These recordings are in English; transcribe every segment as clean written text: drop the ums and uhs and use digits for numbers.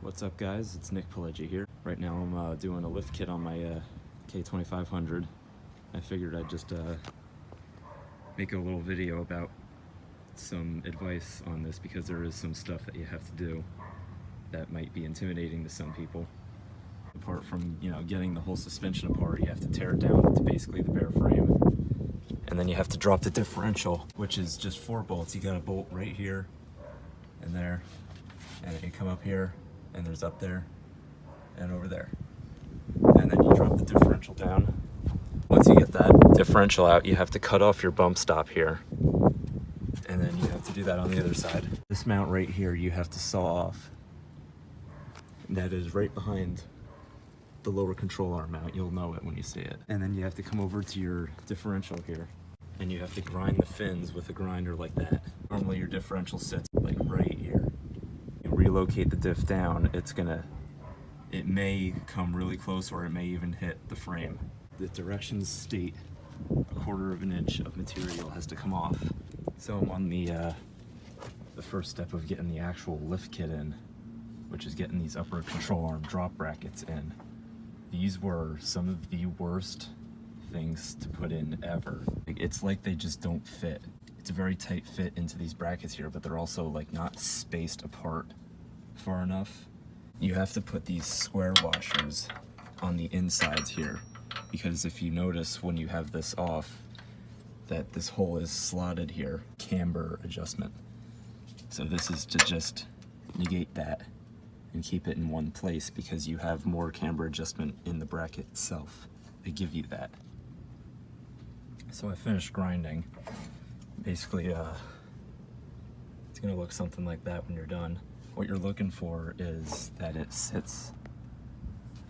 What's up guys, it's Nick Pileggi here. Right now I'm doing a lift kit on my K2500. I figured I'd just make a little video about some advice on this because there is some stuff that you have to do that might be intimidating to some people. Apart from, getting the whole suspension apart, you have to tear it down to basically the bare frame. And then you have to drop the differential, which is just 4 bolts. You got a bolt right here and there, and then you come up here, and there's up there and over there. And then you drop the differential down. Once you get that differential out, you have to cut off your bump stop here. And then you have to do that on the other side. This mount right here, you have to saw off. That is right behind the lower control arm mount. You'll know it when you see it. And then you have to come over to your differential here, and you have to grind the fins with a grinder like that. Normally your differential sits like right here. You relocate the diff down, it may come really close, or it may even hit the frame. The directions state 1/4 of an inch of material has to come off. So I'm on the first step of getting the actual lift kit in, which is getting these upper control arm drop brackets in. These were some of the worst things to put in ever. It's like they just don't fit. It's a very tight fit into these brackets here, but they're also like not spaced apart far enough. You have to put these square washers on the insides here, because if you notice when you have this off, that this hole is slotted here, camber adjustment. So this is to just negate that and keep it in one place, because you have more camber adjustment in the bracket itself. They give you that. So I finished grinding. Basically, it's gonna look something like that when you're done. What you're looking for is that it sits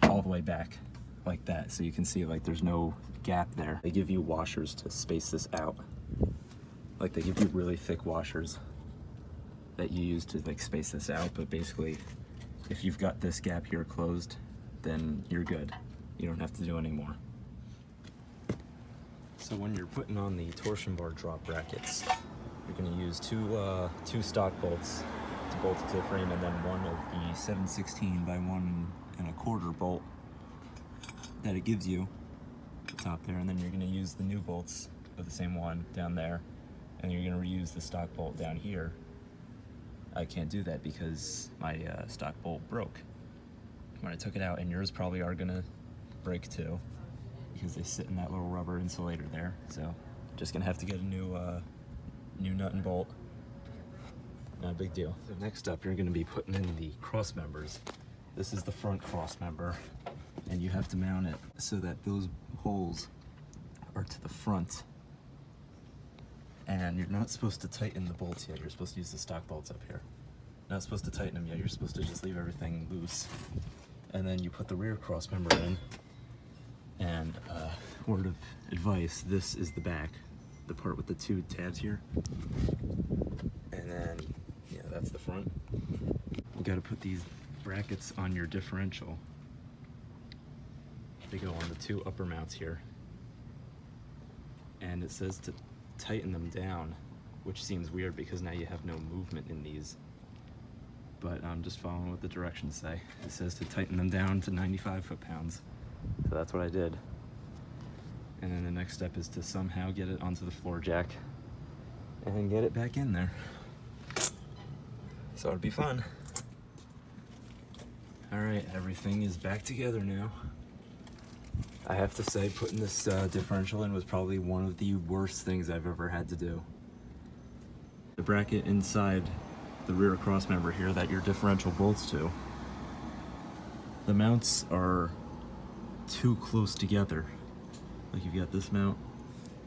all the way back like that, so you can see like there's no gap there. They give you washers to space this out. Like they give you really thick washers that you use to like space this out, but basically if you've got this gap here closed, then you're good. You don't have to do any more. So when you're putting on the torsion bar drop brackets, you're going to use two stock bolts to bolt it to the frame, and then one of the 7/16 by 1 1/4 bolt that it gives you at the top there, and then you're going to use the new bolts of the same one down there, and you're going to reuse the stock bolt down here. I can't do that because my stock bolt broke when I took it out, and yours probably are gonna break too, because they sit in that little rubber insulator there. So just gonna have to get a new nut and bolt. Not a big deal. So next up, you're gonna be putting in the cross members. This is the front cross member, and you have to mount it so that those holes are to the front. And you're not supposed to tighten the bolts yet. You're supposed to use the stock bolts up here. Not supposed to tighten them yet. You're supposed to just leave everything loose. And then you put the rear cross member in. And word of advice, this is the back, the part with the 2 tabs here. And then, that's the front. You gotta put these brackets on your differential. They go on the 2 upper mounts here. And it says to tighten them down, which seems weird because now you have no movement in these, but I'm just following what the directions say. It says to tighten them down to 95 foot-pounds, so that's what I did. And then the next step is to somehow get it onto the floor jack and get it back in there. So it'd be fun. All right, everything is back together now. I have to say, putting this differential in was probably one of the worst things I've ever had to do. The bracket inside the rear cross member here that your differential bolts to, the mounts are too close together. Like you've got this mount,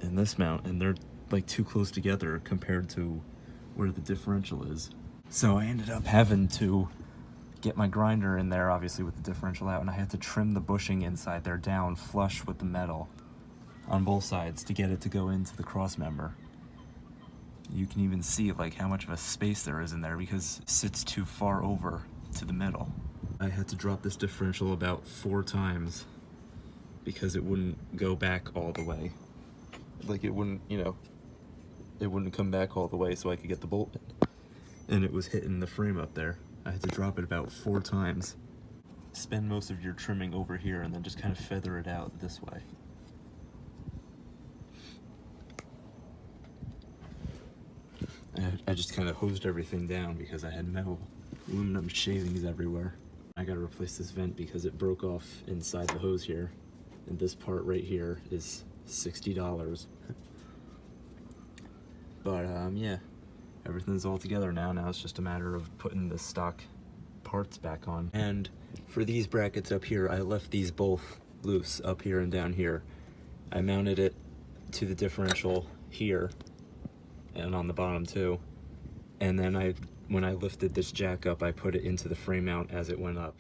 and they're like too close together compared to where the differential is. So I ended up having to get my grinder in there, obviously with the differential out, and I had to trim the bushing inside there down flush with the metal on both sides to get it to go into the cross member. You can even see like how much of a space there is in there because it sits too far over to the middle. I had to drop this differential about 4 times because it wouldn't go back all the way. Like it wouldn't, it wouldn't come back all the way so I could get the bolt in. And it was hitting the frame up there. I had to drop it about 4 times. Spend most of your trimming over here and then just kind of feather it out this way. I just kind of hosed everything down because I had metal aluminum shavings everywhere. I gotta replace this vent because it broke off inside the hose here, and this part right here is $60. But yeah, everything's all together now. Now it's just a matter of putting the stock parts back on. And for these brackets up here, I left these both loose up here and down here. I mounted it to the differential here and on the bottom too. And then when I lifted this jack up, I put it into the frame mount as it went up.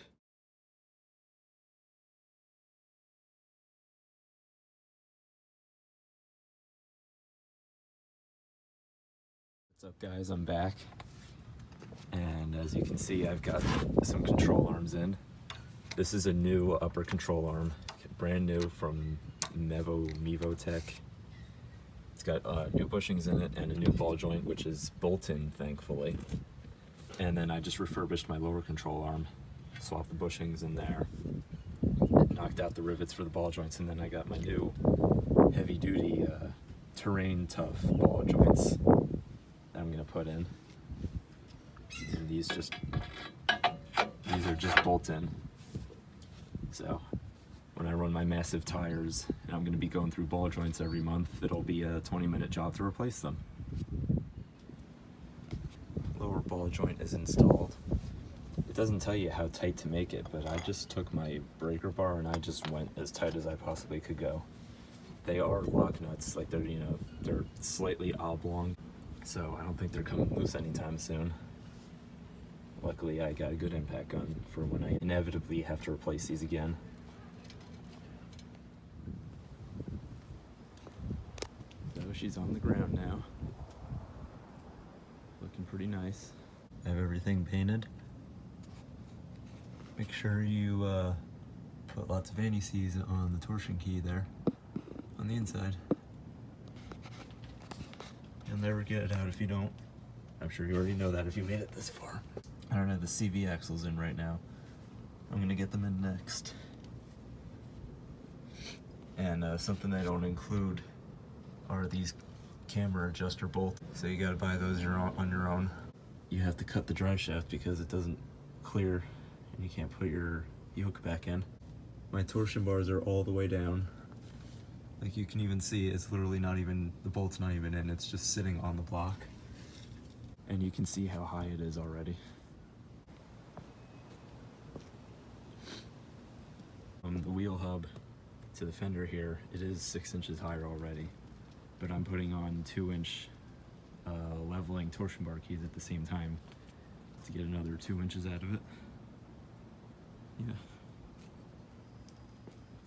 What's up guys, I'm back. And as you can see, I've got some control arms in. This is a new upper control arm, brand new from Mevo Tech. It's got new bushings in it and a new ball joint, which is bolt-in, thankfully. And then I just refurbished my lower control arm, swapped the bushings in there, knocked out the rivets for the ball joints, and then I got my new heavy-duty terrain tough ball joints that I'm gonna put in. And these are just bolt-in. So when I run my massive tires and I'm gonna be going through ball joints every month, it'll be a 20-minute job to replace them. Lower ball joint is installed. It doesn't tell you how tight to make it, but I just took my breaker bar and I just went as tight as I possibly could go. They are lock nuts, like they're slightly oblong, so I don't think they're coming loose anytime soon. Luckily, I got a good impact gun for when I inevitably have to replace these again. So she's on the ground now. Looking pretty nice. I have everything painted. Make sure you put lots of anti-seize on the torsion key there, on the inside. You'll never get it out if you don't. I'm sure you already know that if you made it this far. I don't have the CV axles in right now. I'm gonna get them in next. And something they don't include are these camber adjuster bolts. So you gotta buy those on your own. You have to cut the drive shaft because it doesn't clear and you can't put your yoke back in. My torsion bars are all the way down. Like you can even see, it's literally not even, the bolt's not even in, it's just sitting on the block. And you can see how high it is already. The wheel hub to the fender here, it is 6 inches higher already, but I'm putting on 2-inch leveling torsion bar keys at the same time to get another 2 inches out of it. Yeah.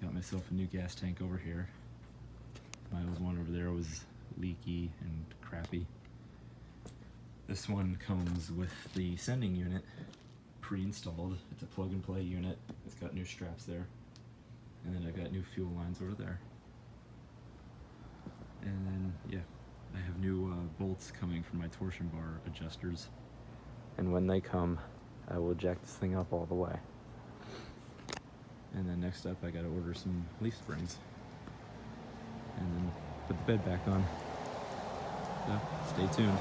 Got myself a new gas tank over here. My old one over there was leaky and crappy. This one comes with the sending unit pre-installed. It's a plug and play unit. It's got new straps there. And then I've got new fuel lines over there. And then, yeah, I have new bolts coming from my torsion bar adjusters. And when they come, I will jack this thing up all the way. And then next up, I gotta order some leaf springs. And then put the bed back on. So, stay tuned.